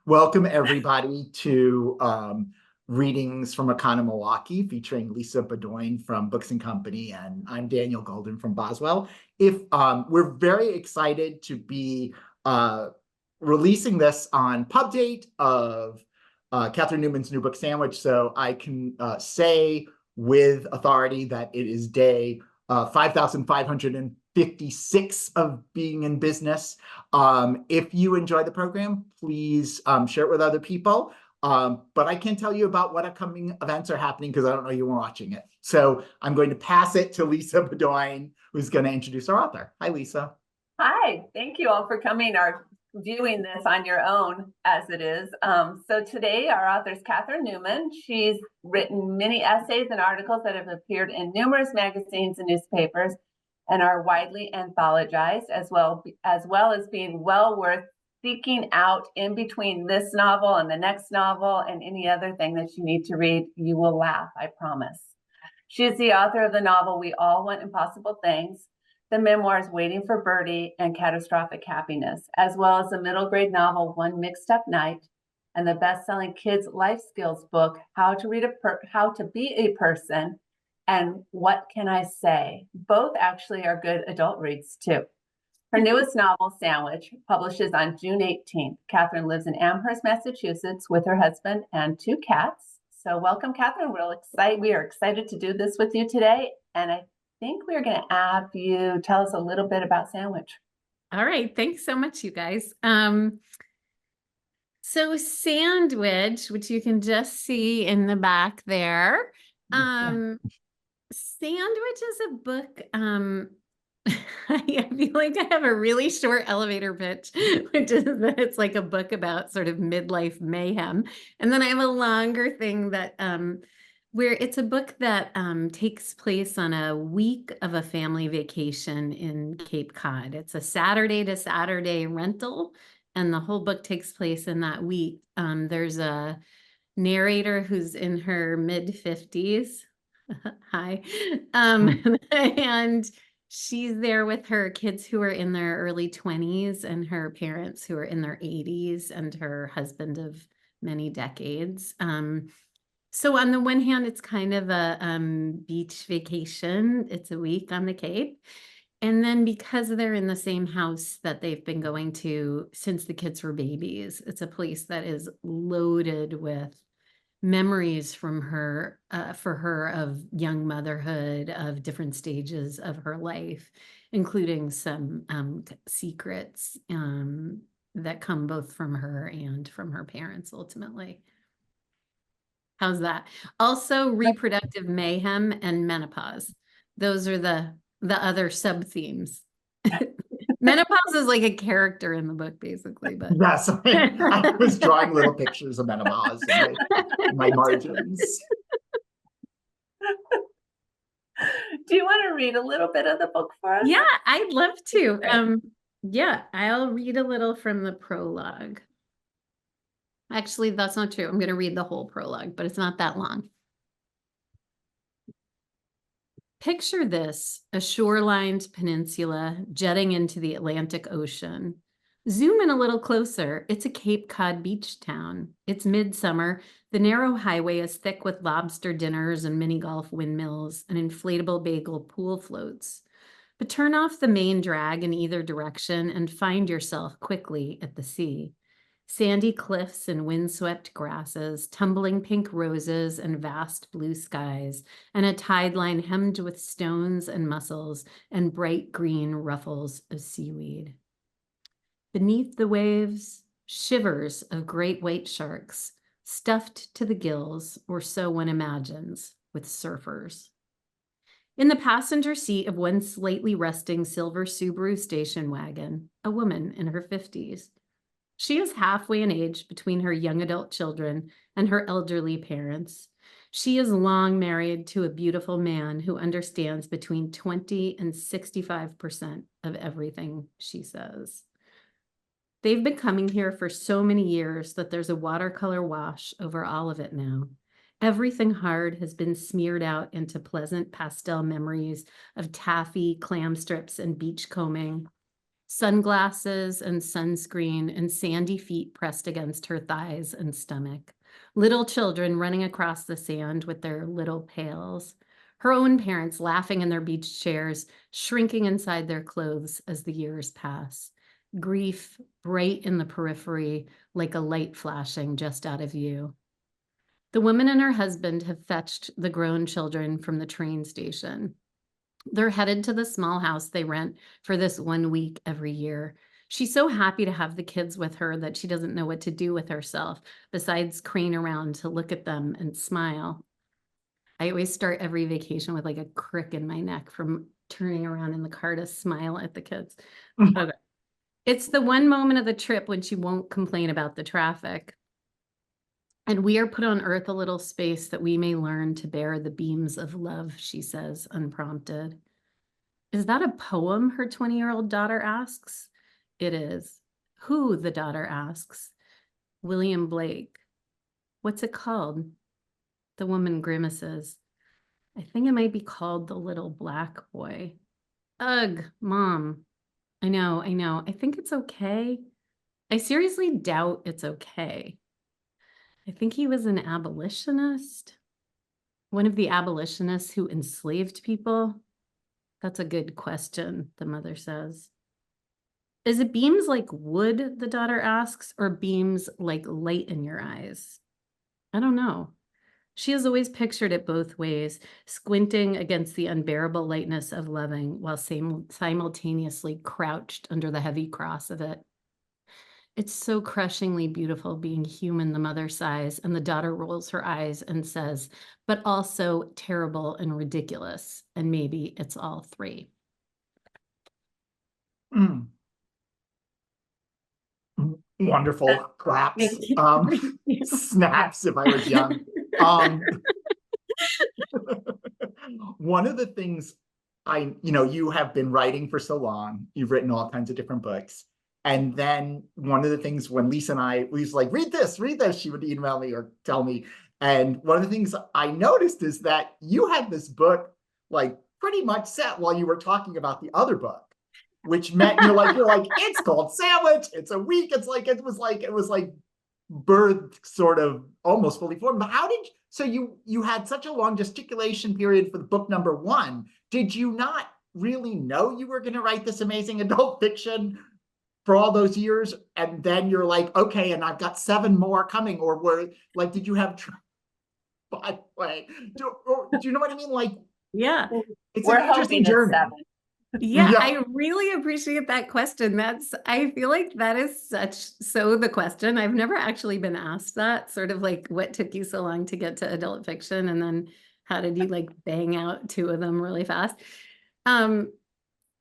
Welcome everybody to Readings from Oconomowaukee featuring Lisa Baudoin from Books and Company, and I'm Daniel Goldin from Boswell. If We're very excited to be releasing this on pub date of Catherine Newman's new book Sandwich, so I can say with authority that it is day 5,556 of being in business. If you enjoy the program, please share it with other people. But I can't tell you about what upcoming events are happening because I don't know you were watching it. So I'm going to pass it to Lisa Baudoin, who's going to introduce our author. Hi, Lisa. Hi, thank you all for coming or viewing this on your own as it is. So today our author is Catherine Newman. She's written many essays and articles that have appeared in numerous magazines and newspapers and are widely anthologized, as well as being well worth seeking out in between this novel and the next novel and any other thing that you need to read. You will laugh, I promise. She is the author of the novel We All Want Impossible Things, the memoirs Waiting for Birdie and Catastrophic Happiness, as well as the middle grade novel One Mixed Up Night, and the best-selling kids life skills book How to Be a Person and What Can I Say. Both actually are good adult reads too. Her newest novel, Sandwich, publishes on June 18th. Catherine lives in Amherst, Massachusetts with her husband and 2 cats. So welcome, Catherine. We are excited to do this with you today. And I think we're going to have you tell us a little bit about Sandwich. All right. Thanks so much, you guys. So Sandwich, which you can just see in the back there. Sandwich is a book. I feel like I have a really short elevator pitch, which is that it's like a book about sort of midlife mayhem. And then I have a longer thing that where it's a book that takes place on a week of a family vacation in Cape Cod. It's a Saturday to Saturday rental, and the whole book takes place in that week. There's a narrator who's in her mid-50s. Hi. And she's there with her kids who are in their early 20s and her parents who are in their 80s and her husband of many decades. So on the one hand, it's kind of a beach vacation. It's a week on the Cape. And then because they're in the same house that they've been going to since the kids were babies, it's a place that is loaded with memories from her, for her, of young motherhood, of different stages of her life, including some secrets that come both from her and from her parents ultimately. How's that? Also, reproductive mayhem and menopause. Those are the other sub themes. Menopause is like a character in the book, basically. But yes, I was drawing little pictures of menopause in my margins. Do you want to read a little bit of the book for us? Yeah, I'd love to. Yeah, I'll read a little from the prologue. Actually, that's not true. I'm going to read the whole prologue, but it's not that long. Picture this, a shore-lined peninsula jetting into the Atlantic Ocean. Zoom in a little closer. It's a Cape Cod beach town. It's midsummer. The narrow highway is thick with lobster dinners and mini golf windmills and inflatable bagel pool floats. But turn off the main drag in either direction and find yourself quickly at the sea. Sandy cliffs and windswept grasses, tumbling pink roses and vast blue skies, and a tide line hemmed with stones and mussels and bright green ruffles of seaweed. Beneath the waves, shivers of great white sharks, stuffed to the gills, or so one imagines, with surfers. In the passenger seat of one slightly rusting silver Subaru station wagon, a woman in her 50s. She is halfway in age between her young adult children and her elderly parents. She is long married to a beautiful man who understands between 20 and 65% of everything she says. They've been coming here for so many years that there's a watercolor wash over all of it now. Everything hard has been smeared out into pleasant pastel memories of taffy, clam strips, and beach combing. sunglasses and sunscreen, and sandy feet pressed against her thighs and stomach. Little children running across the sand with their little pails. Her own parents laughing in their beach chairs, shrinking inside their clothes as the years pass. Grief bright in the periphery, like a light flashing just out of view. The woman and her husband have fetched the grown children from the train station. They're headed to the small house they rent for this 1 week every year. She's so happy to have the kids with her that she doesn't know what to do with herself besides crane around to look at them and smile. I always start every vacation with like a crick in my neck from turning around in the car to smile at the kids. Okay. It's the one moment of the trip when she won't complain about the traffic. And we are put on earth a little space that we may learn to bear the beams of love, she says, unprompted. Is that a poem, her 20-year-old daughter asks? It is. Who, the daughter asks? William Blake. What's it called? The woman grimaces. I think it might be called The Little Black Boy. Ugh, Mom. I know. I think it's okay. I seriously doubt it's okay. I think he was an abolitionist. One of the abolitionists who enslaved people. That's a good question, the mother says. Is it beams like wood, the daughter asks, or beams like light in your eyes? I don't know. She has always pictured it both ways, squinting against the unbearable lightness of loving while simultaneously crouched under the heavy cross of it. It's so crushingly beautiful being human, the mother sighs, and the daughter rolls her eyes and says, but also terrible and ridiculous, and maybe it's all three. Mm. Wonderful claps, snaps if I was young. One of the things you have been writing for so long, you've written all kinds of different books. And then one of the things when Lisa and I, we was like, read this, she would email me or tell me. And one of the things I noticed is that you had this book like pretty much set while you were talking about the other book, which meant you're like, it's called Sandwich. It's a week. It was like birth sort of almost fully formed. But so you had such a long gesticulation period for the book number 1. Did you not really know you were going to write this amazing adult fiction for all those years? And then you're like, okay, and I've got 7 more coming, or did you have, by the way, do you know what I mean? Like, yeah, it's an interesting journey. Yeah, I really appreciate that question. I feel like that is the question. I've never actually been asked that, sort of like, what took you so long to get to adult fiction? And then how did you like bang out 2 of them really fast? I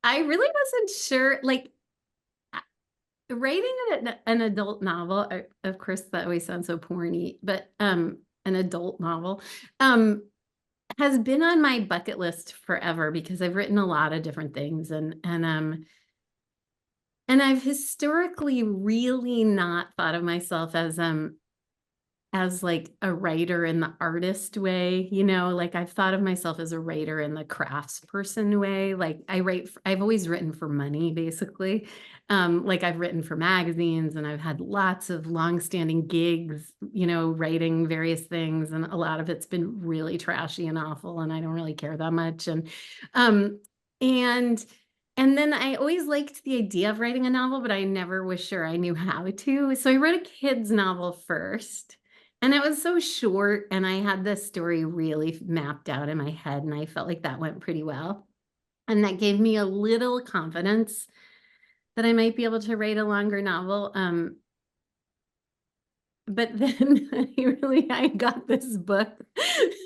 really wasn't sure, like writing an adult novel, of course, that always sounds so porny, but an adult novel, has been on my bucket list forever because I've written a lot of different things and I've historically really not thought of myself as like a writer in the artist way, like I've thought of myself as a writer in the craftsperson way. Like I've always written for money, basically. Like I've written for magazines and I've had lots of longstanding gigs, writing various things. And a lot of it's been really trashy and awful. And I don't really care that much. And then I always liked the idea of writing a novel, but I never was sure I knew how to. So I wrote a kid's novel first. And it was so short, and I had this story really mapped out in my head, and I felt like that went pretty well. And that gave me a little confidence that I might be able to write a longer novel. But then I got this book.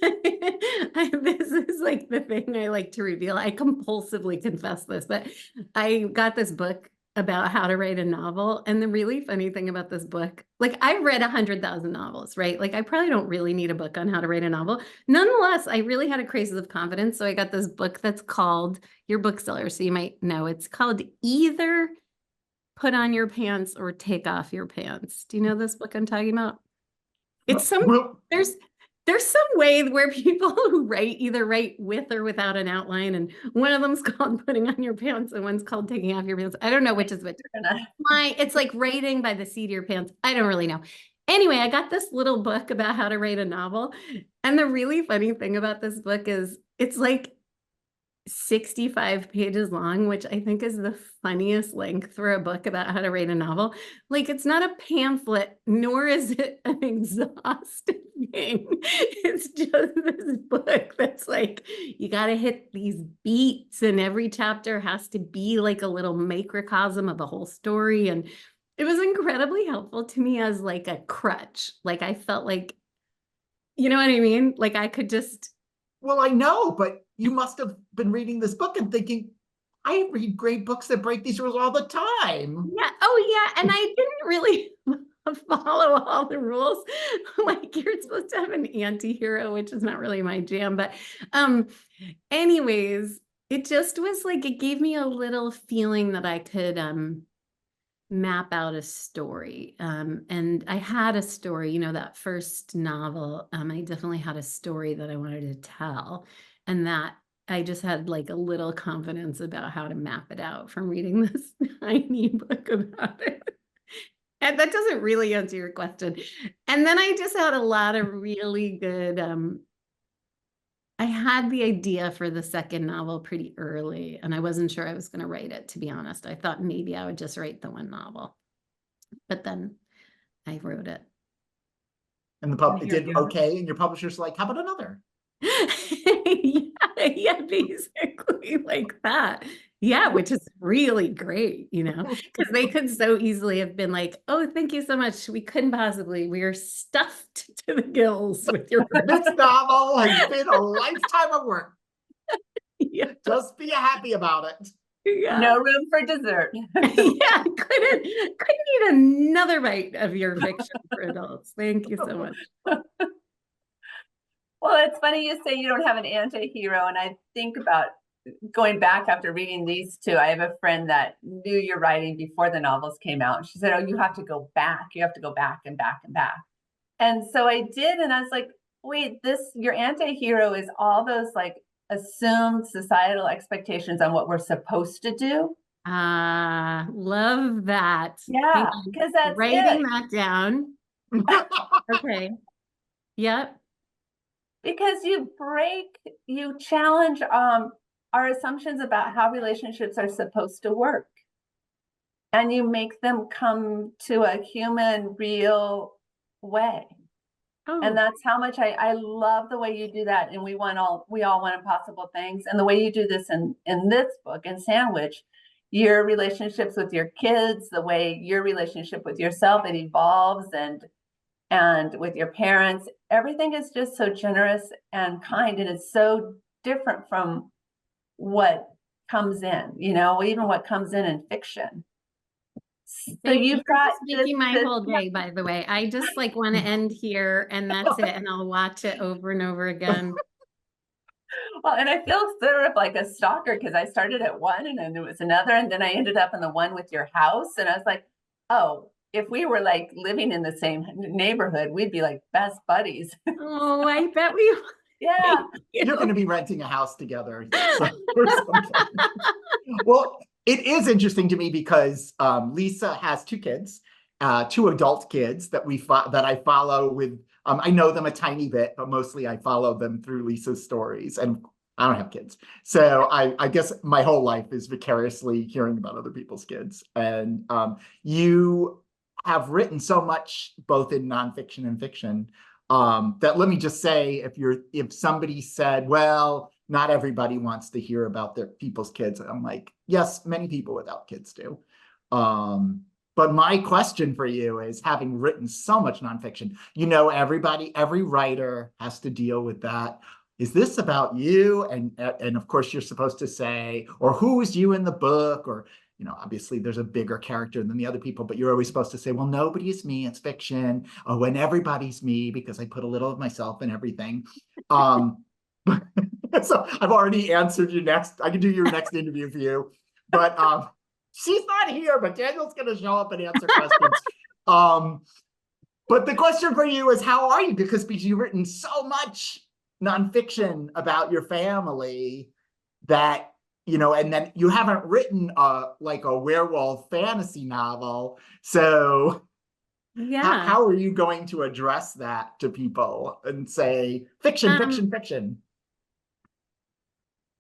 This is like the thing I like to reveal. I compulsively confess this, but I got this book about how to write a novel. And the really funny thing about this book, like I've read 100,000 novels, right? Like I probably don't really need a book on how to write a novel. Nonetheless, I really had a crisis of confidence. So I got this book that's called, your bookseller, so you might know, it's called Either Put on Your Pants or Take Off Your Pants. Do you know this book I'm talking about? It's some, There's some way where people who write either write with or without an outline, and one of them's called putting on your pants and one's called taking off your pants. I don't know which is which. It's like writing by the seat of your pants. I don't really know. Anyway, I got this little book about how to write a novel. And the really funny thing about this book is it's like 65 pages long, which I think is the funniest length for a book about how to write a novel. Like, it's not a pamphlet, nor is it an exhaustive thing. It's just this book that's like, you got to hit these beats, and every chapter has to be like a little microcosm of the whole story. And it was incredibly helpful to me as like a crutch. Like, I felt like, you know what I mean? Like, I could just. Well, I know, but you must have been reading this book and thinking, I read great books that break these rules all the time. Yeah. Oh, yeah. And I didn't really follow all the rules. Like, you're supposed to have an anti-hero, which is not really my jam. But anyways, it just was like, it gave me a little feeling that I could map out a story. And I had a story, you know, that first novel, I definitely had a story that I wanted to tell. And that I just had like a little confidence about how to map it out from reading this tiny book about it. And that doesn't really answer your question. And then I just had a lot of really good, I had the idea for the second novel pretty early, and I wasn't sure I was going to write it, to be honest. I thought maybe I would just write the one novel, but then I wrote it. And it did okay, and your publisher's like, how about another? Yeah, basically like that. Yeah, which is really great, you know, because they could so easily have been like, oh, thank you so much. We couldn't possibly, we are stuffed to the gills with your This novel has been a lifetime of work. Yeah. Just be happy about it. Yeah. No room for dessert. Yeah, couldn't eat another bite of your fiction for adults. Thank you so much. Well, it's funny you say you don't have an anti-hero, and I think about going back after reading these two. I have a friend that knew your writing before the novels came out. She said, oh, you have to go back. You have to go back and back and back. And so I did, and I was like, wait, your anti-hero is all those like assumed societal expectations on what we're supposed to do. Love that. Yeah, because that's writing that down. Okay. Yep. Because you challenge our assumptions about how relationships are supposed to work. And you make them come to a human, real way. Oh. And that's how much I love the way you do that. And we all want impossible things. And the way you do this in this book, in Sandwich, your relationships with your kids, the way your relationship with yourself, it evolves, and with your parents, everything is just so generous and kind, and it's so different from what comes in, you know, even what comes in fiction. So you've got making my whole day, by the way. I just like want to end here, and that's it, and I'll watch it over and over again. Well, and I feel sort of like a stalker, because I started at one and then there was another, and then I ended up in the one with your house, and I was like, oh, if we were like living in the same neighborhood, we'd be like best buddies. Oh, I bet we would. Yeah. You're going to be renting a house together or something. Well, it is interesting to me because Lisa has two kids, two adult kids that I follow with. I know them a tiny bit, but mostly I follow them through Lisa's stories, and I don't have kids. So I guess my whole life is vicariously hearing about other people's kids. And you have written so much, both in nonfiction and fiction, that let me just say, if somebody said, well, not everybody wants to hear about their people's kids, I'm like, yes, many people without kids do. But my question for you is, having written so much nonfiction, you know, every writer has to deal with that. Is this about you? And of course you're supposed to say, or who is you in the book? Or, you know, obviously there's a bigger character than the other people, but you're always supposed to say, well, nobody is me, it's fiction. Oh, and everybody's me, because I put a little of myself in everything. So I've already answered you next. I can do your next interview for you. But she's not here, but Daniel's going to show up and answer questions. But the question for you is, how are you? Because you've written so much nonfiction about your family that, and then you haven't written like a werewolf fantasy novel. So Yeah. how are you going to address that to people and say fiction, fiction, fiction?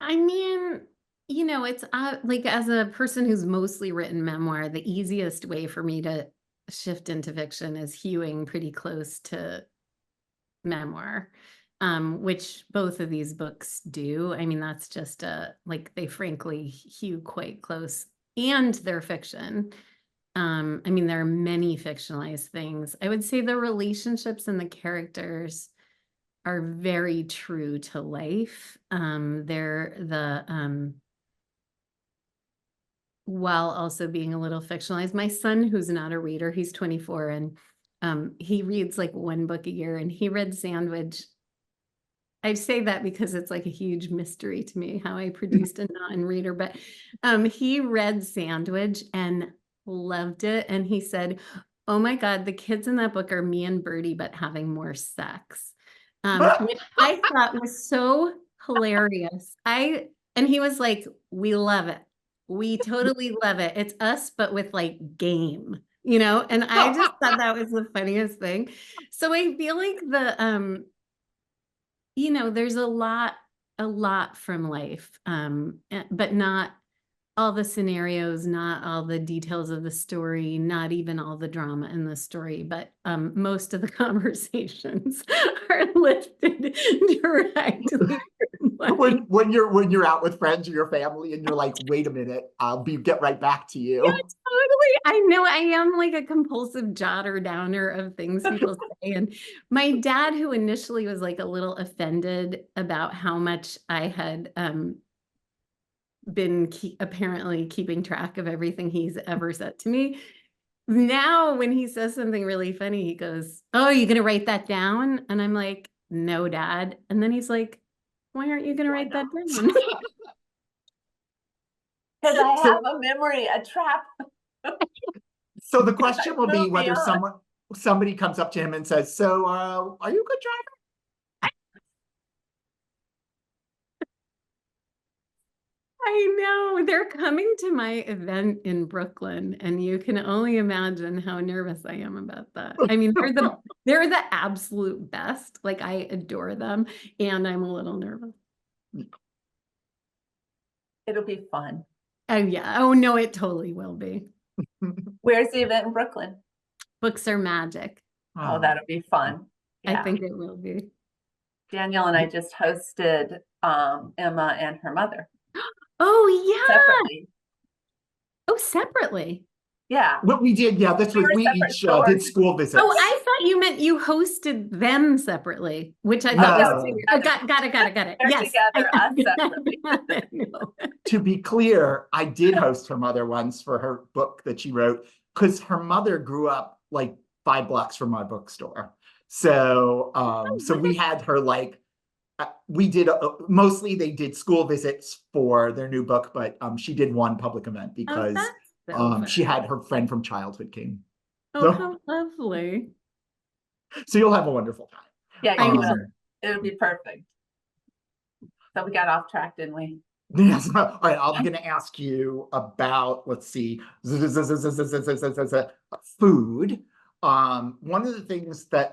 I mean, it's like, as a person who's mostly written memoir, the easiest way for me to shift into fiction is hewing pretty close to memoir, which both of these books do. I mean, that's just like, they frankly hew quite close, and they're fiction. I mean, there are many fictionalized things. I would say the relationships and the characters are very true to life. While also being a little fictionalized. My son, who's not a reader, he's 24, and he reads like one book a year, and he read Sandwich. I say that because it's like a huge mystery to me how I produced a non-reader, but he read Sandwich and loved it. And he said, "Oh my God, the kids in that book are me and Birdie, but having more sex." Which I thought was so hilarious. And he was like, "We love it. We totally love it. It's us, but with like game, and I just thought that was the funniest thing. So I feel like there's a lot from life, but not all the scenarios, not all the details of the story, not even all the drama in the story, but most of the conversations are lifted directly from life. When you're out with friends or your family and you're like, wait a minute, I'll get right back to you. Yeah, totally. I know I am like a compulsive jotter downer of things people say. And my dad, who initially was like a little offended about how much I had been apparently keeping track of everything he's ever said to me. Now, when he says something really funny, he goes, "Oh, you gonna write that down?" And I'm like, "No, Dad." And then he's like, "Why aren't you gonna write that down?" Because I have a memory, a trap. So the question will be whether on. somebody comes up to him and says, "So, are you a good driver?" I know, they're coming to my event in Brooklyn, and you can only imagine how nervous I am about that. I mean, they're the absolute best. Like, I adore them, and I'm a little nervous. It'll be fun. Oh yeah. Oh no, it totally will be. Where's the event in Brooklyn? Books are magic. Oh, that'll be fun. Yeah. I think it will be. Daniel and I just hosted Emma and her mother. Oh yeah. Separately. Oh, separately. Yeah. What we did, yeah, this was, we each did school visits. Oh, I thought you meant you hosted them separately, which I No. thought was got it. They're Yes. together, us separately. No. To be clear, I did host her mother once for her book that she wrote, because her mother grew up like 5 blocks from my bookstore. So so we had her like, we did mostly they did school visits for their new book, but she did one public event because she had her friend from childhood came. Oh, So, how lovely. So you'll have a wonderful time. Yeah, you will. It'll be perfect. So we got off track, didn't we? Yes. All right, I'm going to ask you about, let's see, food. One of the things that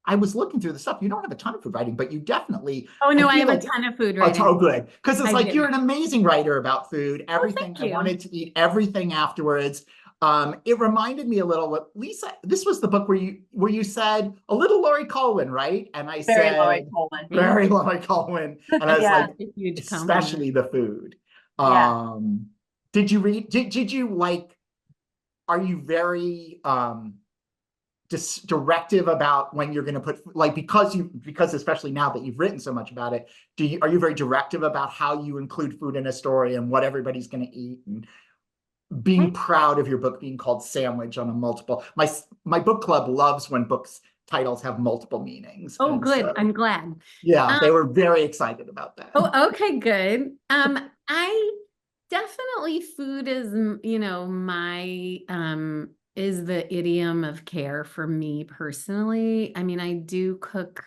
I was looking through the stuff. You don't have a ton of food writing, but you definitely. Oh no, I have a ton of food writing. Oh, good. Because it's like, you're an amazing writer about food. Everything. Thank you. I wanted to eat everything afterwards. It reminded me a little of Lisa. This was the book where you said a little Laurie Colwin, right? And I said Laurie Colwin. Very Laurie Colwin. And I was like, especially the food. Did you read? Did you like? Are you very directive about when you're going to put, like, because especially now that you've written so much about it, are you very directive about how you include food in a story and what everybody's going to eat, and being proud of your book being called Sandwich on a multiple? My book club loves when books titles have multiple meanings. Oh, good. So, I'm glad. Yeah, they were very excited about that. Oh, okay, good. I definitely, food is, my is the idiom of care for me personally. I mean, I do cook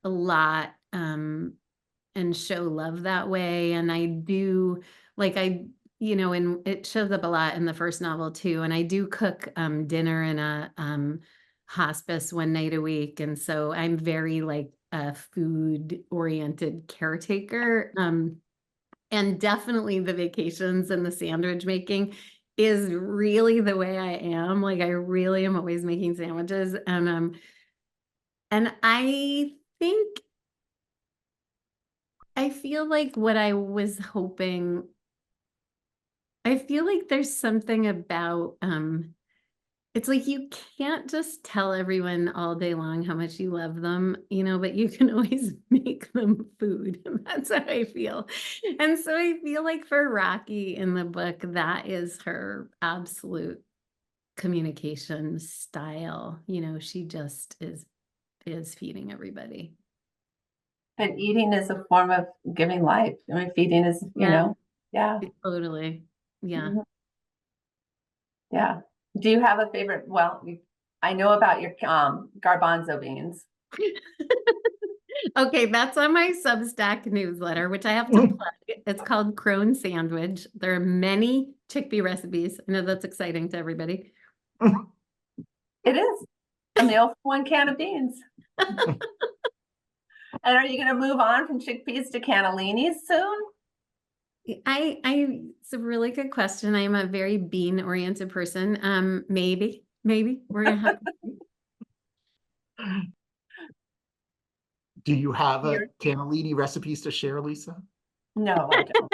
a lot, and show love that way. And I do, like, and it shows up a lot in the first novel too. And I do cook dinner in a hospice one night a week. And so I'm very like a food oriented caretaker. And definitely the vacations and the sandwich making is really the way I am. Like, I really am always making sandwiches. And I think I feel like what I was hoping, I feel like there's something about, it's like you can't just tell everyone all day long how much you love them, but you can always make them food. That's how I feel. And so I feel like for Rocky in the book, that is her absolute communication style. She just is feeding everybody. And eating is a form of giving life. I mean, feeding is, Yeah. yeah. Totally. Yeah. Mhm. Yeah. Do you have a favorite? Well, I know about your garbanzo beans. Okay, that's on my Substack newsletter, which I have to plug. It's called Crone Sandwich. There are many chickpea recipes. I know that's exciting to everybody. It is a meal for one can of beans. And are you going to move on from chickpeas to cannellinis soon? It's a really good question. I am a very bean-oriented person. Maybe we're gonna have to. Do you have a cannellini recipes to share, Lisa? No, I don't.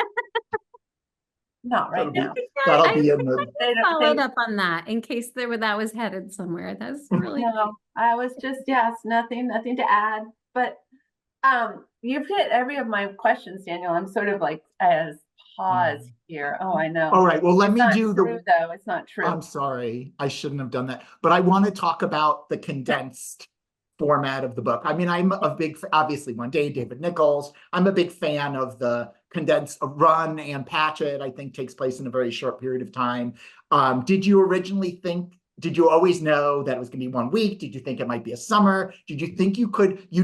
Not right now. That'll be in the. Followed up on that in case that was headed somewhere. That's really no. I was just nothing to add. But you've hit every of my questions, Daniel. I'm sort of like as pause here. Oh, I know. All right. Well, let me do true, though. It's not true. I'm sorry. I shouldn't have done that. But I want to talk about the condensed format of the book. I mean, I'm a big, obviously, one day, David Nichols. I'm a big fan of the condensed run and patch it. I think takes place in a very short period of time. Did you always know that it was going to be 1 week? Did you think it might be a summer? Did you think you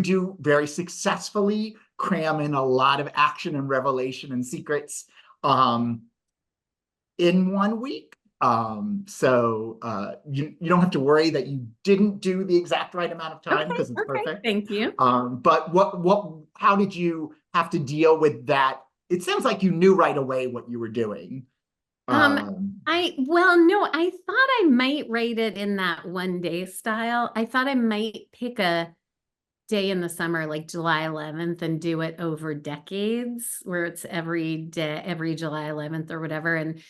do very successfully cram in a lot of action and revelation and secrets in 1 week? So you don't have to worry that you didn't do the exact right amount of time because it's perfect. Thank you. But how did you have to deal with that? It sounds like you knew right away what you were doing. No, I thought I might write it in that 1 day style. I thought I might pick a day in the summer, like July 11th, and do it over decades where it's every day, every July 11th or whatever. And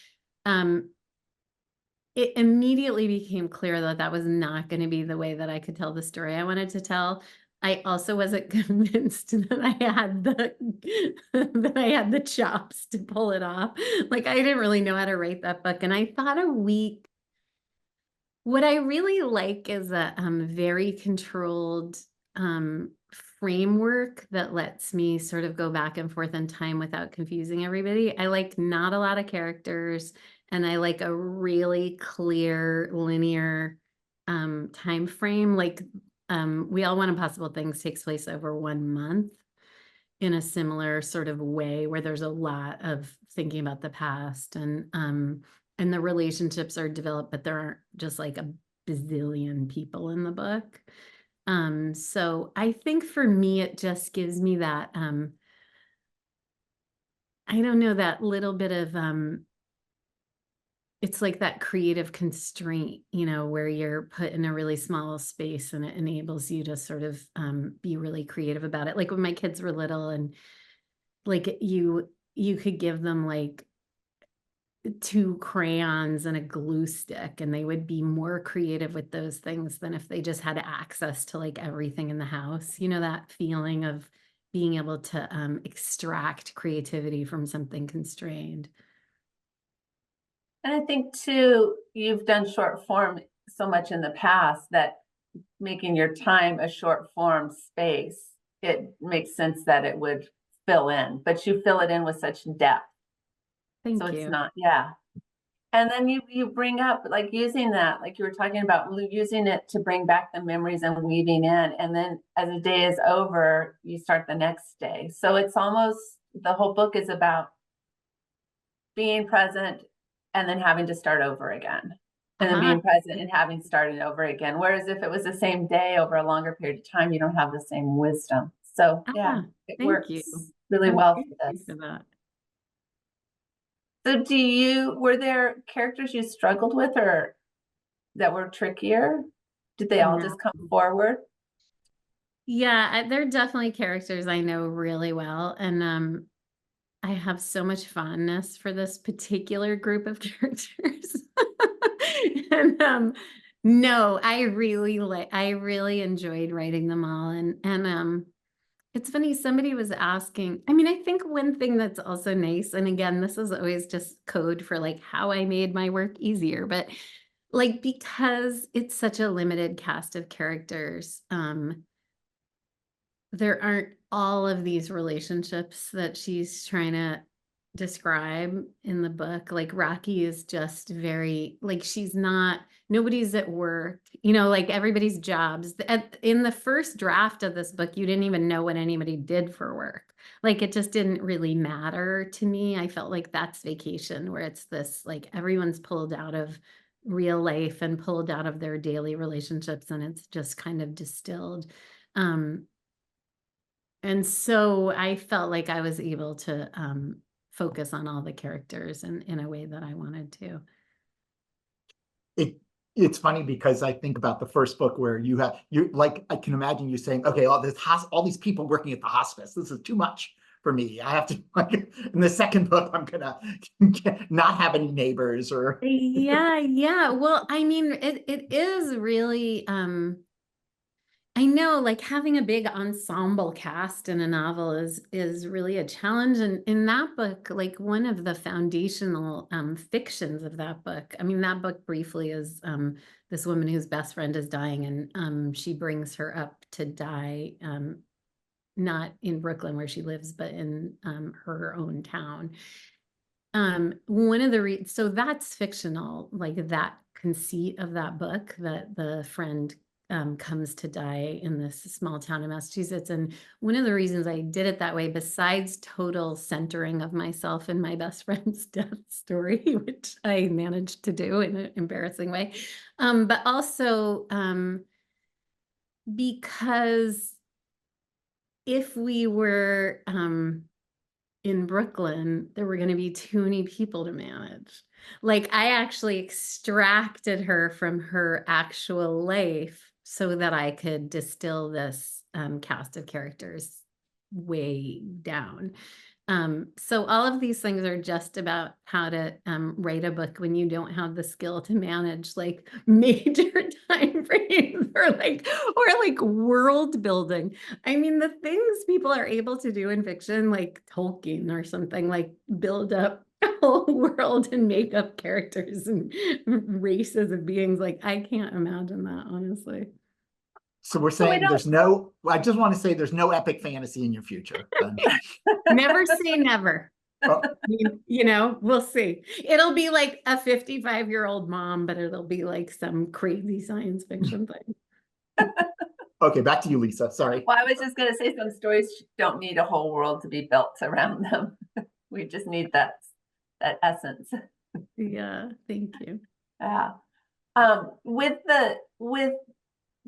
it immediately became clear that was not going to be the way that I could tell the story I wanted to tell. I also wasn't convinced that I had the chops to pull it off. Like, I didn't really know how to write that book. And I thought a week, what I really like is a very controlled framework that lets me sort of go back and forth in time without confusing everybody. I like not a lot of characters, and I like a really clear linear time frame. Like We All Want Impossible Things takes place over 1 month in a similar sort of way where there's a lot of thinking about the past, and the relationships are developed, but there aren't just like a bazillion people in the book. So I think for me, it just gives me that, I don't know, that little bit of, it's like that creative constraint, where you're put in a really small space and it enables you to sort of be really creative about it. Like when my kids were little, and like you could give them like 2 crayons and a glue stick, and they would be more creative with those things than if they just had access to like everything in the house. That feeling of being able to extract creativity from something constrained. And I think too, you've done short form so much in the past that making your time a short form space, it makes sense that it would fill in, but you fill it in with such depth. Thank so you. It's not, yeah. And then you bring up like using that, like you were talking about using it to bring back the memories and weaving in. And then as the day is over, you start the next day. So it's almost, the whole book is about being present and then having to start over again. And then being present and having started over again. Whereas if it was the same day over a longer period of time, you don't have the same wisdom. So yeah, it Thank you. works really well for Thank this. you for that. So were there characters you struggled with or that were trickier? Did they all just come forward? Yeah, they're definitely characters I know really well. And I have so much fondness for this particular group of characters. And no, I really enjoyed writing them all. And it's funny, somebody was asking, I mean, I think one thing that's also nice, and again, this is always just code for like how I made my work easier, but like because it's such a limited cast of characters, there aren't all of these relationships that she's trying to describe in the book. Like Rocky is just very, like nobody's at work, like everybody's jobs. In the first draft of this book, you didn't even know what anybody did for work. Like it just didn't really matter to me. I felt like that's vacation, where it's this, like everyone's pulled out of real life and pulled out of their daily relationships, and it's just kind of distilled. And so I felt like I was able to focus on all the characters in a way that I wanted to. It's funny because I think about the first book where you're like, I can imagine you saying, okay, all these people working at the hospice, this is too much for me. I have to, like, in the second book, I'm gonna not have any neighbors or. Yeah. Well, I mean, it is really, I know, like having a big ensemble cast in a novel is really a challenge. And in that book, like one of the foundational fictions of that book, I mean, that book briefly is this woman whose best friend is dying, and she brings her up to die, not in Brooklyn where she lives, but in her own town. So that's fictional, like that conceit of that book, that the friend comes to die in this small town in Massachusetts. And one of the reasons I did it that way, besides total centering of myself in my best friend's death story, which I managed to do in an embarrassing way, but also because if we were in Brooklyn, there were going to be too many people to manage. Like I actually extracted her from her actual life so that I could distill this cast of characters way down. So all of these things are just about how to write a book when you don't have the skill to manage like major time frames or like world building. I mean, the things people are able to do in fiction, like Tolkien or something, like build up a whole world and make up characters and races of beings. Like I can't imagine that, honestly. So we're saying I just want to say there's no epic fantasy in your future. Never say never. Oh. We'll see. It'll be like a 55-year-old mom, but it'll be like some crazy science fiction thing. Okay, back to you, Lisa. Sorry. Well, I was just going to say some stories don't need a whole world to be built around them. We just need that essence. Yeah, thank you. Yeah.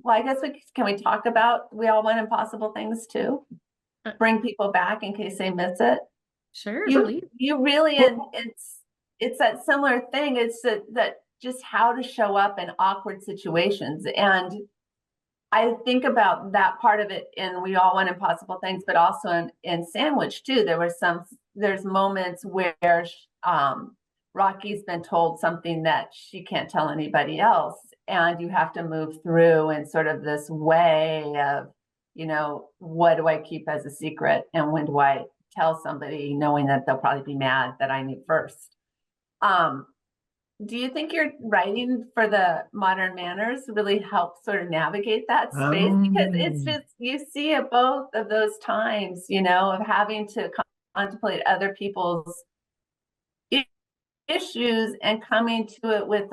Well, I guess can we talk about We All Want Impossible Things too? Bring people back in case they miss it. Sure, please. You really, it's that similar thing. It's that just how to show up in awkward situations. And I think about that part of it in We All Want Impossible Things, but also in Sandwich too. There's moments where Rocky's been told something that she can't tell anybody else. And you have to move through in sort of this way of, what do I keep as a secret? And when do I tell somebody knowing that they'll probably be mad that I knew first? Do you think your writing for the Modern Manners really helps sort of navigate that space? Because it's just, you see at both of those times, of having to contemplate other people's issues and coming to it with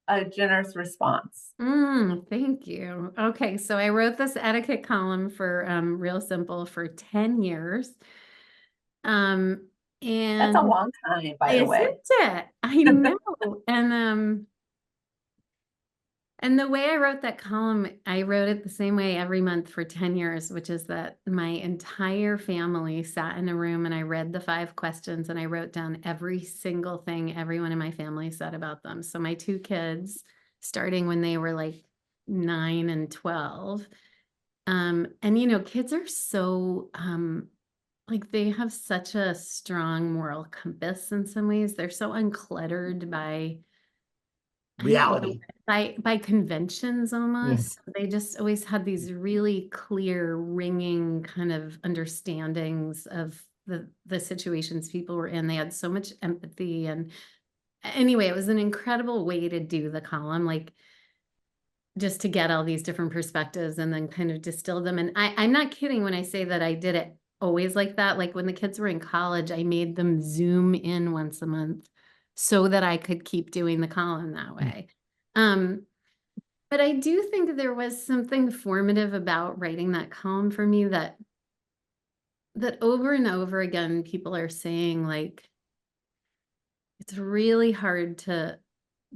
a generous response. Thank you. Okay, so I wrote this etiquette column for Real Simple for 10 years. That's And a long time, by the way. isn't it? I know. And the way I wrote that column, I wrote it the same way every month for 10 years, which is that my entire family sat in a room and I read the 5 questions and I wrote down every single thing everyone in my family said about them. So my 2 kids, starting when they were like 9 and 12. And kids are so like they have such a strong moral compass in some ways. They're so uncluttered by Reality. by conventions Yeah. almost. They just always had these really clear, ringing kind of understandings of the situations people were in. They had so much empathy. And anyway, it was an incredible way to do the column, like just to get all these different perspectives and then kind of distill them. And I'm not kidding when I say that I did it always like that. Like when the kids were in college, I made them Zoom in once a month so that I could keep doing the column that way. But I do think there was something formative about writing that column for me that over and over again, people are saying like, it's really hard to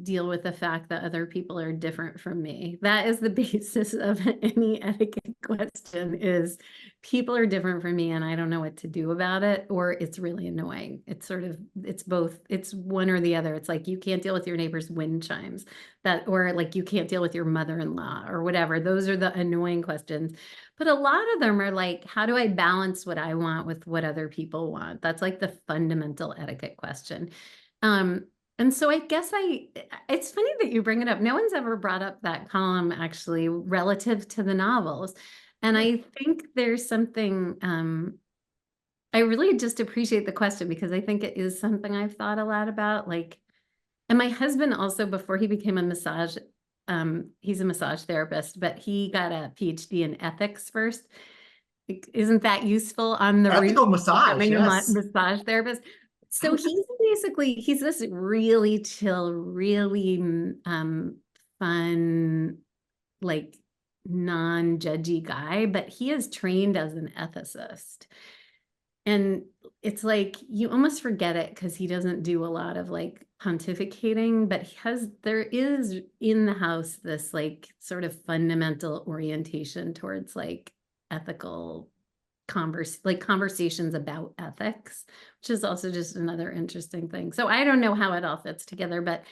deal with the fact that other people are different from me. That is the basis of any etiquette question, is people are different from me and I don't know what to do about it, or it's really annoying. It's sort of, it's both, it's one or the other. It's like you can't deal with your neighbor's wind chimes, or like you can't deal with your mother-in-law or whatever. Those are the annoying questions. But a lot of them are like, how do I balance what I want with what other people want? That's like the fundamental etiquette question. And so I guess it's funny that you bring it up. No one's ever brought up that column actually relative to the novels. And I think there's something, I really just appreciate the question because I think it is something I've thought a lot about. Like, and my husband also, before he became a massage, he's a massage therapist, but he got a PhD in ethics first. Isn't that useful on the route Ethical to massage, becoming a yes. massage therapist? So he's this really chill, really fun, like non-judgy guy, but he is trained as an ethicist. And it's like you almost forget it because he doesn't do a lot of like pontificating, but there is in the house this like sort of fundamental orientation towards like ethical conversations about ethics, which is also just another interesting thing. So I don't know how it all fits together, but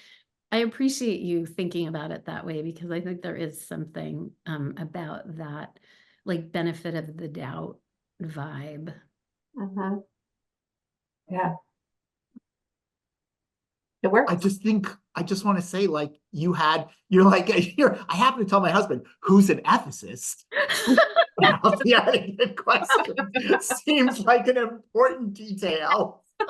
I appreciate you thinking about it that way because I think there is something about that like benefit of the doubt vibe. Mm-hmm. Yeah. It works. I just want to say, like, I happen to tell my husband, who's an ethicist, about the etiquette question. Seems like an important detail. And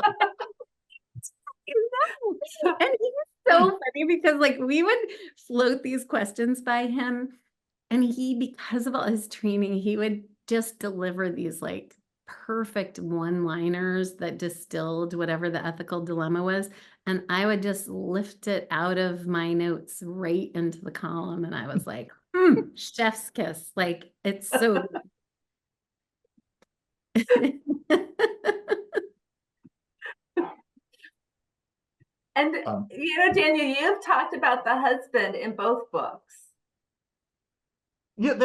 he's so funny because like we would float these questions by him and he, because of all his training, he would just deliver these like perfect one-liners that distilled whatever the ethical dilemma was. And I would just lift it out of my notes right into the column. And I was like, chef's kiss. Like it's so And Daniel, you've talked about the husband in both books. Yeah,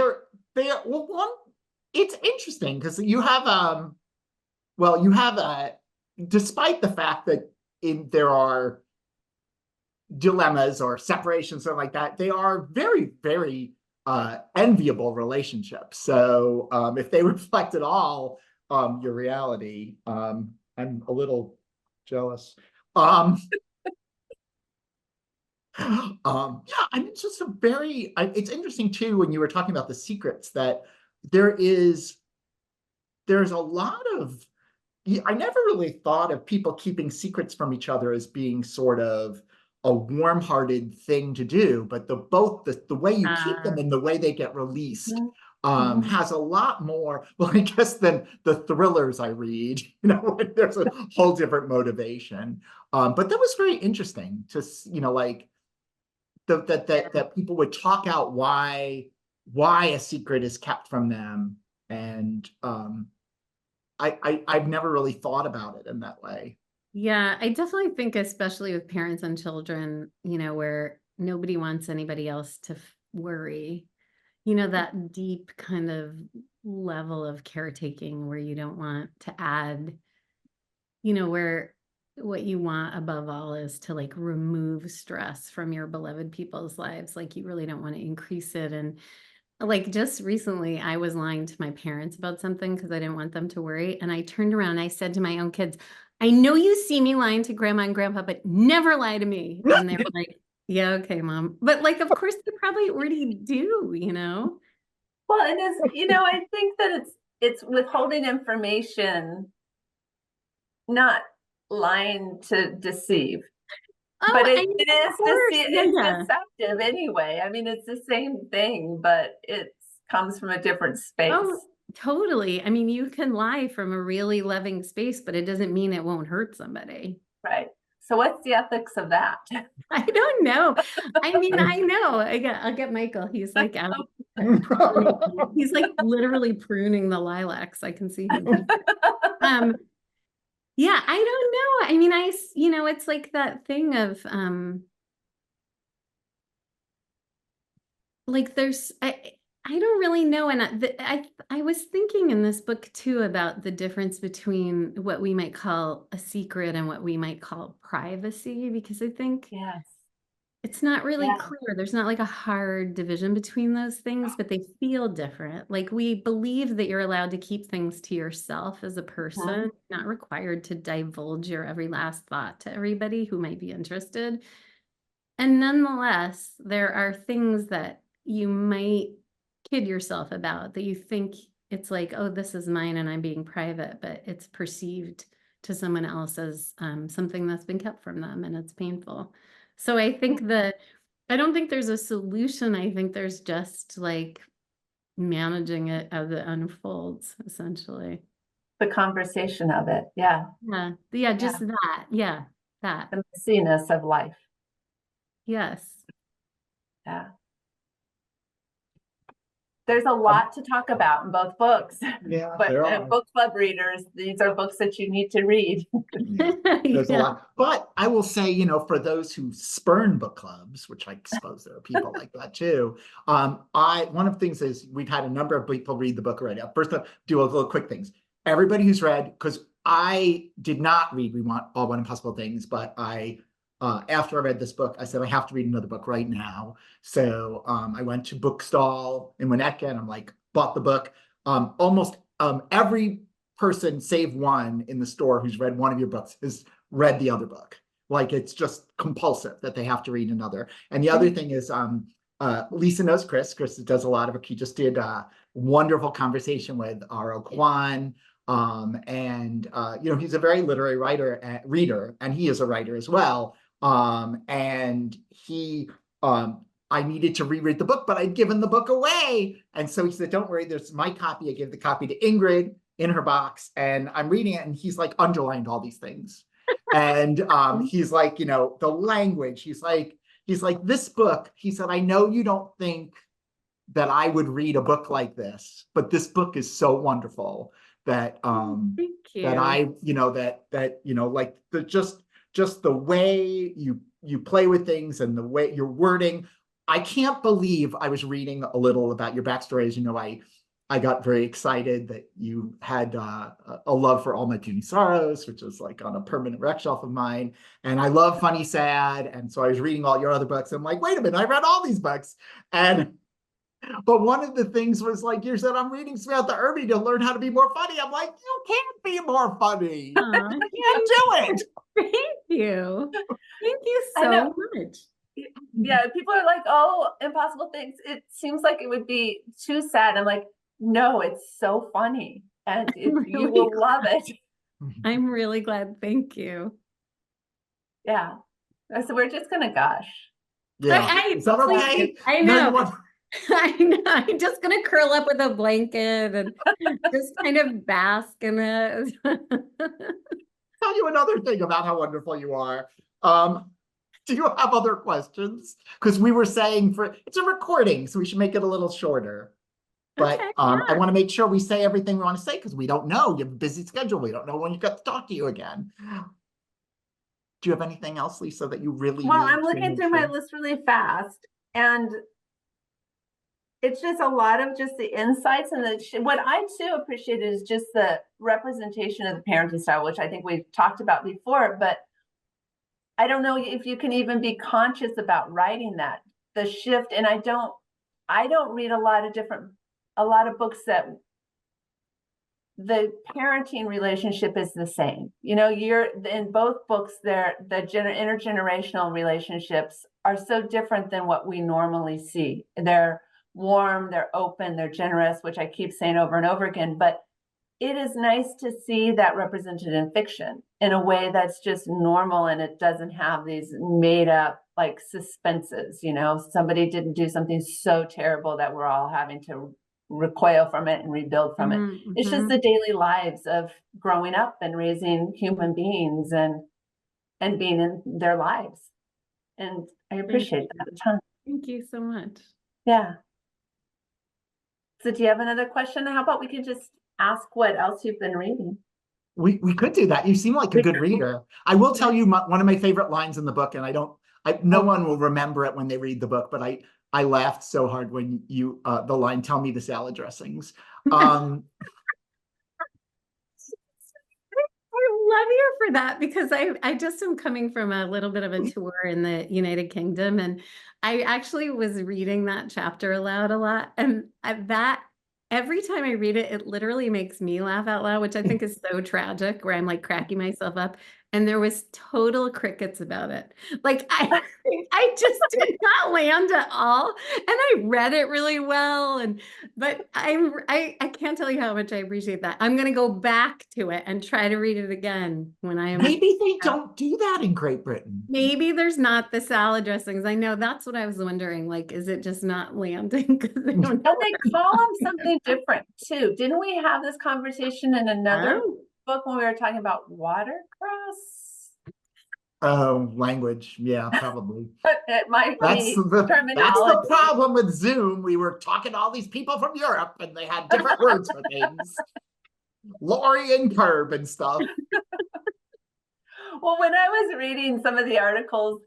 it's interesting because you have despite the fact that there are dilemmas or separations, something like that, they are very, very enviable relationships. So if they reflect at all your reality, I'm a little jealous. Yeah, I mean, it's just it's interesting too, when you were talking about the secrets, that there's a lot of, I never really thought of people keeping secrets from each other as being sort of a warm-hearted thing to do, but the way you keep them and the way they get released has a lot more, well, I guess, than the thrillers I read. There's a whole different motivation. But that was very interesting to, like that people would talk out why a secret is kept from them. And I've never really thought about it in that way. Yeah, I definitely think, especially with parents and children, where nobody wants anybody else to worry, that deep kind of level of caretaking where you don't want to add, where what you want above all is to like remove stress from your beloved people's lives. Like you really don't want to increase it. And like just recently, I was lying to my parents about something because I didn't want them to worry. And I turned around and I said to my own kids, I know you see me lying to grandma and grandpa, but never lie to me. And they were like, yeah, okay, mom. But like, of course, they probably already do, Well, and I think that it's withholding information, not lying to deceive. Oh, but I it mean, is of course, it's deceptive anyway. I mean, it's the same thing, but it comes from a different space. Oh, totally. I mean, you can lie from a really loving space, but it doesn't mean it won't hurt somebody. Right. So what's the ethics of that? I don't know. I mean, I know. I'll get Michael. He's like out. He's like literally pruning the lilacs. I can see him. Yeah, I don't know. I mean, it's like that thing of like there's I don't really know. And I was thinking in this book too about the difference between what we might call a secret and what we might call privacy, because I think Yes. it's not really clear. There's not like a hard division between those things, but they feel different. Like we believe that you're allowed to keep things to yourself as a person, not required to divulge your every last thought to everybody who might be interested. And nonetheless, there are things that you might kid yourself about, that you think it's like, oh, this is mine and I'm being private, but it's perceived to someone else as something that's been kept from them, and it's painful. So I think that I don't think there's a solution. I think there's just like managing it as it unfolds, essentially. The conversation of it. Yeah. Yeah, just that. Yeah, that. The messiness of life. Yes. Yeah. There's a lot to talk about in both books. Yeah, but book club readers, these are books that you need to read. There's a lot. But I will say, for those who spurn book clubs, which I suppose there are people like that too, one of the things is we've had a number of people read the book already. First, I'll do a little quick things. Everybody who's read, because I did not read We Want All One Impossible Things, but after I read this book, I said, I have to read another book right now. So I went to Bookstall in Winnetka and I'm like, bought the book. Almost every person save one in the store who's read one of your books has read the other book. Like it's just compulsive that they have to read another. And the other thing is Lisa knows Chris. Chris does a lot of it. He just did a wonderful conversation with our Oquan. And he's a very literary reader, and he is a writer as well. And he, I needed to reread the book, but I'd given the book away. And so he said, don't worry, there's my copy. I gave the copy to Ingrid in her box, and I'm reading it. And he's like underlined all these things. And he's like, the language, he's like, this book, he said, I know you don't think that I would read a book like this, but this book is so wonderful that that I, like just the way you play with things and the way your wording. I can't believe I was reading a little about your backstory. As you know, I got very excited that you had a love for All My Puny Sorrows, which is like on a permanent rec shelf of mine. And I love Funny Sad. And so I was reading all your other books. I'm like, wait a minute, I read all these books. But one of the things was like, you said, I'm reading Samantha Irby to learn how to be more funny. I'm like, you can't be more funny. You can't do it. Thank you. Thank you so much. Yeah, people are like, oh, Impossible Things. It seems like it would be too sad. I'm like, no, it's so funny. And you will love it. I'm really glad. Thank you. Yeah. So we're just going to gush. Yeah. Is that okay? I know. I know. I'm just gonna curl up with a blanket and just kind of bask in it. Tell you another thing about how wonderful you are. Do you have other questions? Because we were saying it's a recording, so we should make it a little shorter. But Okay, I yeah. want to make sure we say everything we want to say because we don't know. You have a busy schedule. We don't know when you got to talk to you again. Do you have anything else, Lisa, that you really Well, need I'm to looking make through my sure? list really fast, and it's just a lot of just the insights and what I too appreciated is just the representation of the parenting style, which I think we've talked about before, but I don't know if you can even be conscious about writing that, the shift. And I don't read a lot of books that the parenting relationship is the same. You're in both books, the intergenerational relationships are so different than what we normally see. They're warm, they're open, they're generous, which I keep saying over and over again, but it is nice to see that represented in fiction in a way that's just normal, and it doesn't have these made up like suspenses. Somebody didn't do something so terrible that we're all having to recoil from it and rebuild from it. It's just the daily lives of growing up and raising human beings and being in their lives. And I appreciate that a ton. Thank you so much. Yeah. So do you have another question? How about we could just ask what else you've been reading? We could do that. You seem like a good reader. I will tell you one of my favorite lines in the book, and no one will remember it when they read the book, but I laughed so hard when you the line, "Tell me the salad dressings." I love you for that, because I just am coming from a little bit of a tour in the United Kingdom, and I actually was reading that chapter aloud a lot, and that every time I read it, it literally makes me laugh out loud, which I think is so tragic, where I'm like cracking myself up. And there was total crickets about it. Like I just did not land at all. And I read it really well. But I can't tell you how much I appreciate that. I'm gonna go back to it and try to read it again when I am. Maybe they don't do that in Great Britain. Maybe there's not the salad dressings. I know that's what I was wondering. Like, is it just not landing? Because they don't know. And they call them something different too. Didn't we have this conversation in another book when we were talking about watercress? Oh, language. Yeah, probably. It might That's be the terminology. problem with Zoom. We were talking to all these people from Europe, and they had different words for things. Lori and curb and stuff. Well, when I was reading some of the articles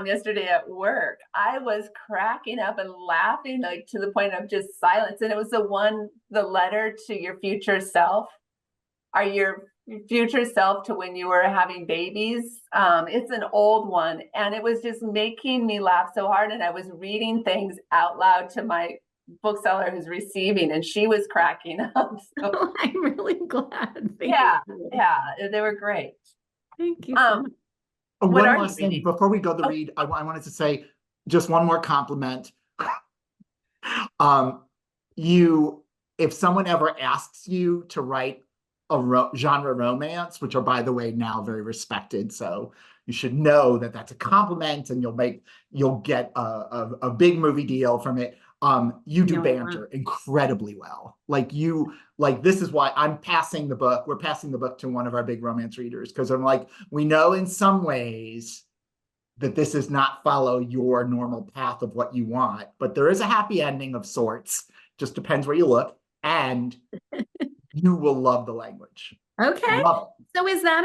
yesterday at work, I was cracking up and laughing, like to the point of just silence. And it was the letter to your future self. Are your future self to when you were having babies? It's an old one, and it was just making me laugh so hard. And I was reading things out loud to my bookseller who's receiving, and she was cracking up. So, I'm really glad. yeah, they were great. Thank you so much. One last thing before we go to read, I wanted to say just one more compliment. If someone ever asks you to write a genre romance, which are, by the way, now very respected, so you should know that that's a compliment, and you'll get a big movie deal from it. You do banter incredibly well. This is why I'm passing the book. We're passing the book to one of our big romance readers, because I'm like, we know in some ways that this does not follow your normal path of what you want, but there is a happy ending of sorts. Just depends where you look, and you will love the language. Okay. So is that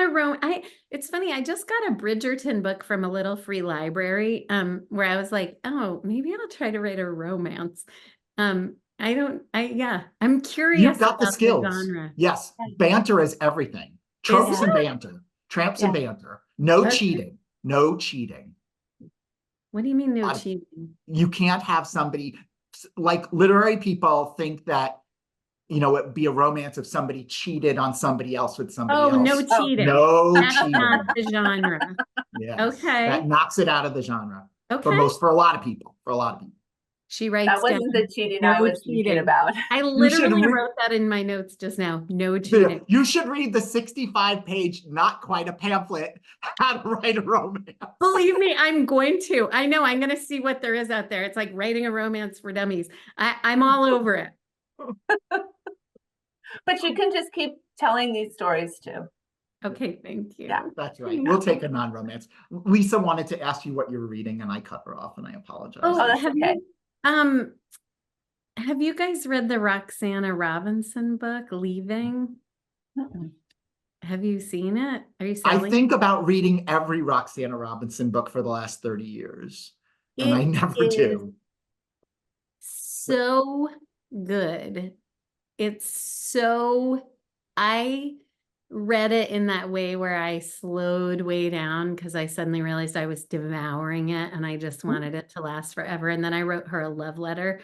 it's funny, I just got a Bridgerton book from a little free library, where I was like, oh, maybe I'll try to write a romance. I'm curious. You've got the skills. genre. Yes. Banter is everything. Tropes and banter. Tramps and banter. No cheating. No cheating. What do you mean no cheating? You can't have somebody, like literary people think that, it'd be a romance if somebody cheated on somebody else with somebody else. No cheating. No That's cheating. not the genre. Yes. Okay. That knocks it out of the genre. Okay. For a lot of people. She writes That wasn't down the cheating no I was thinking cheating. about. I You should literally read- wrote that in my notes just now. No cheating. You should read the 65-page, not quite a pamphlet, How to Write a Romance. Believe me, I'm going to. I know I'm going to see what there is out there. It's like writing a romance for dummies. I'm all over it. But you can just keep telling these stories too. Okay, thank you. Yeah. That's right. We'll take a non-romance. Lisa wanted to ask you what you're reading, and I cut her off, and I apologize. Oh, that's okay. Have you guys read the Roxana Robinson book, Leaving? Mm-mm. Have you seen it? Are you I selling? think about reading every Roxana Robinson book for the last 30 years, and I It never is do. so good. It's so, I read it in that way where I slowed way down because I suddenly realized I was devouring it and I just wanted it to last forever. And then I wrote her a love letter,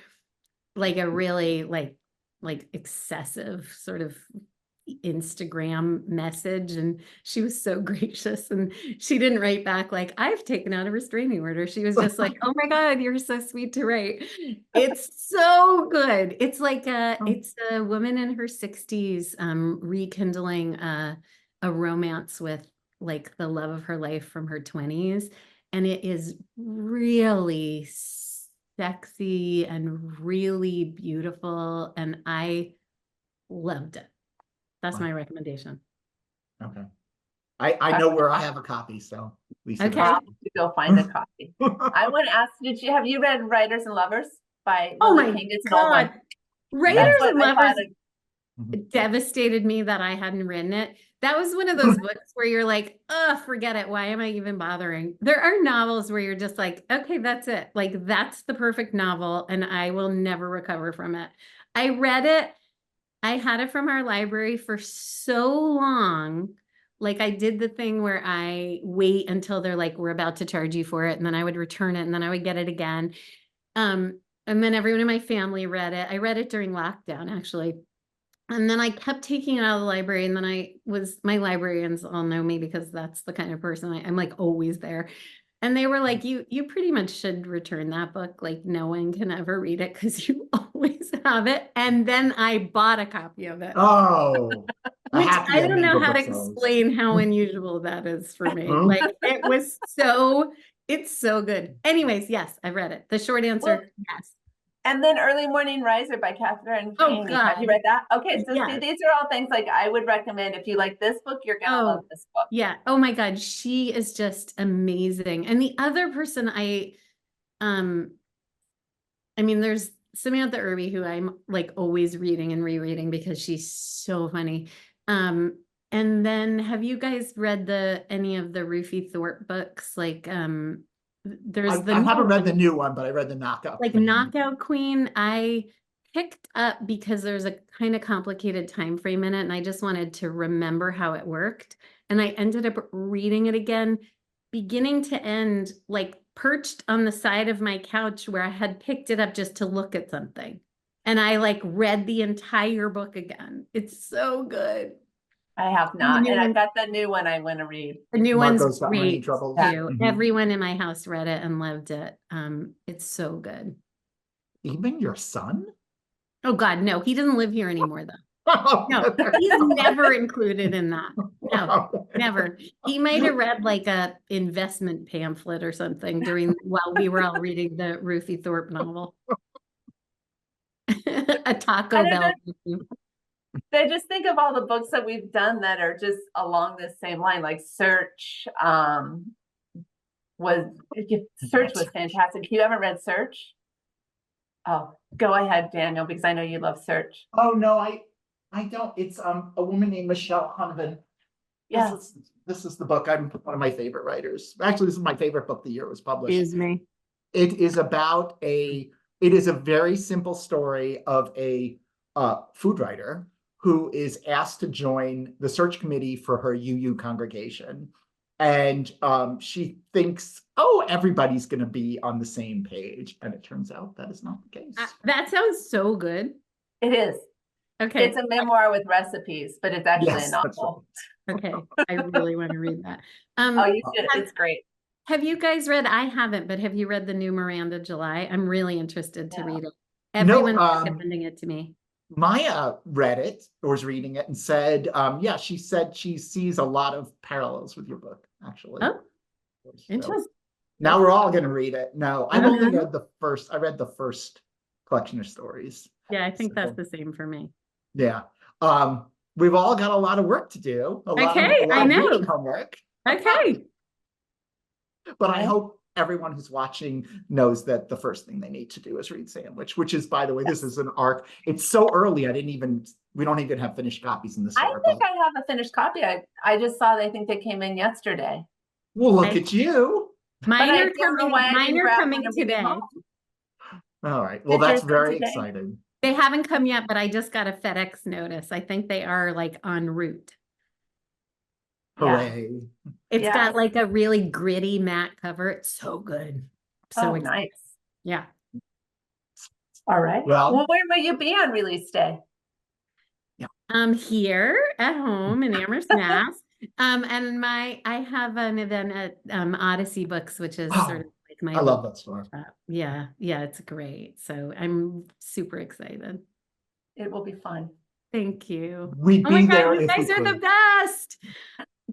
like a really like excessive sort of Instagram message, and she was so gracious, and she didn't write back like I've taken out a restraining order. She was just like, oh my God, you're so sweet to write. It's so good. It's like it's a woman in her 60s rekindling a romance with like the love of her life from her 20s, and it is really sexy and really beautiful, and I loved it. That's my recommendation. Okay. I know where I have a copy, so Lisa. Okay. I'll have to go find a copy. I want to ask, have you read Writers and Lovers by Oh Lily my King? It's an old one. God. Writers That's what and I Lovers thought devastated me that I hadn't written it. That was one of those books where you're like, oh, forget it. Why am I even bothering? There are novels where you're just like, okay, that's it. Like, that's the perfect novel, and I will never recover from it. I read it. I had it from our library for so long. Like, I did the thing where I wait until they're like, we're about to charge you for it. And then I would return it, and then I would get it again. And then everyone in my family read it. I read it during lockdown, actually. And then I kept taking it out of the library. And then my librarians all know me because that's the kind of person I'm like always there. And they were like, you pretty much should return that book. Like, no one can ever read it because you always have it. And then I bought a copy of it. Oh, which I don't know how to explain how unusual that is for me. Like, it's so good. Anyways, yes, I read it. The short answer, yes. And then Early Morning Riser by Catherine Chaney. Have you read that? Okay, so see, these are all things like I would recommend. If you like this book, you're gonna love this book. Yeah. Oh my God, she is just amazing. And the other person there's Samantha Irby, who I'm like always reading and rereading because she's so funny. And then have you guys read any of the Ruthie Thorpe books? Like there's I haven't read the new one, but I read the Knockout Queen. Knockout Queen, I picked up because there's a kind of complicated time frame in it, and I just wanted to remember how it worked. And I ended up reading it again, beginning to end, like perched on the side of my couch where I had picked it up just to look at something. And I like read the entire book again. It's so good. I have not, and I've got the new one I want to read. The new one's great too. Everyone in my house read it and loved it. It's so good. Even your son? Oh God, no, he doesn't live here anymore though. No, he's never included in that. No, never. He might have read like a investment pamphlet or something while we were all reading the Ruthie Thorpe novel. A Taco Bell. I just think of all the books that we've done that are just along the same line, like Search was fantastic. You haven't read Search? Oh, go ahead, Daniel, because I know you love Search. Oh no, I don't. It's a woman named Michelle Hunovan. Yeah. This is the book. I'm one of my favorite writers. Actually, this is my favorite book the year it was published. Excuse me. It is a very simple story of a food writer who is asked to join the search committee for her UU congregation. And she thinks, oh, everybody's going to be on the same page. And it turns out that is not the case. That sounds so good. It is. Okay. It's a memoir with recipes, but it's actually a novel. Right. Okay. I really want to read that. Oh, you should. It's great. Have you guys read, I haven't, but have you read the new Miranda July? I'm really interested to No. read it. No, Everyone's recommending it to me. Maya read it or was reading it and said, yeah, she said she sees a lot of parallels with your book, actually. Oh, So interesting. now we're all going to read it. No, I've only Uh-huh. read the first, I read the first collection of stories. Yeah, I think So, that's the same for me. yeah. We've all got a lot of work to do, a lot Okay, of I know. reading homework. Okay. But I hope everyone who's watching knows that the first thing they need to do is read Sandwich, which is, by the way, this is an arc. It's so early. We don't even have finished copies in the I store. think I have a finished copy. I just saw they think they came in yesterday. Well, look at you. Mine I are don't know why I mine didn't are grab coming one and bring it today. home. All right. Well, Did that's yours come very today? exciting. They haven't come yet, but I just got a FedEx notice. I think they are like en route. Yeah. Hooray. It's Yeah. got like a really gritty matte cover. It's so good. So Oh, excited. nice. Yeah. All right. Well- Well, where will you be on release day? Here at home in Amherst, Mass. And I have an event at Odyssey Books, which is sort of like my I love that store. Yeah, it's great. So I'm super excited. It will be fun. Thank you. We'd Oh my be God, there you if we guys are the could. best.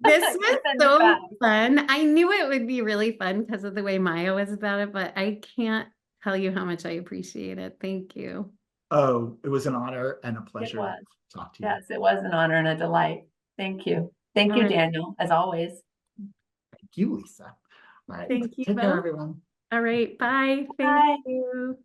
This Keep was sending so back. fun. I knew it would be really fun because of the way Maya was about it, but I can't tell you how much I appreciate it. Thank you. Oh, it was an honor and a pleasure was. to talk to you. Yes, it was an honor and a delight. Thank you. Thank All you, right. Daniel, as always. Thank you, Lisa. All right. Thank you Take care, both. everyone. All right. Bye. Bye. Thank you.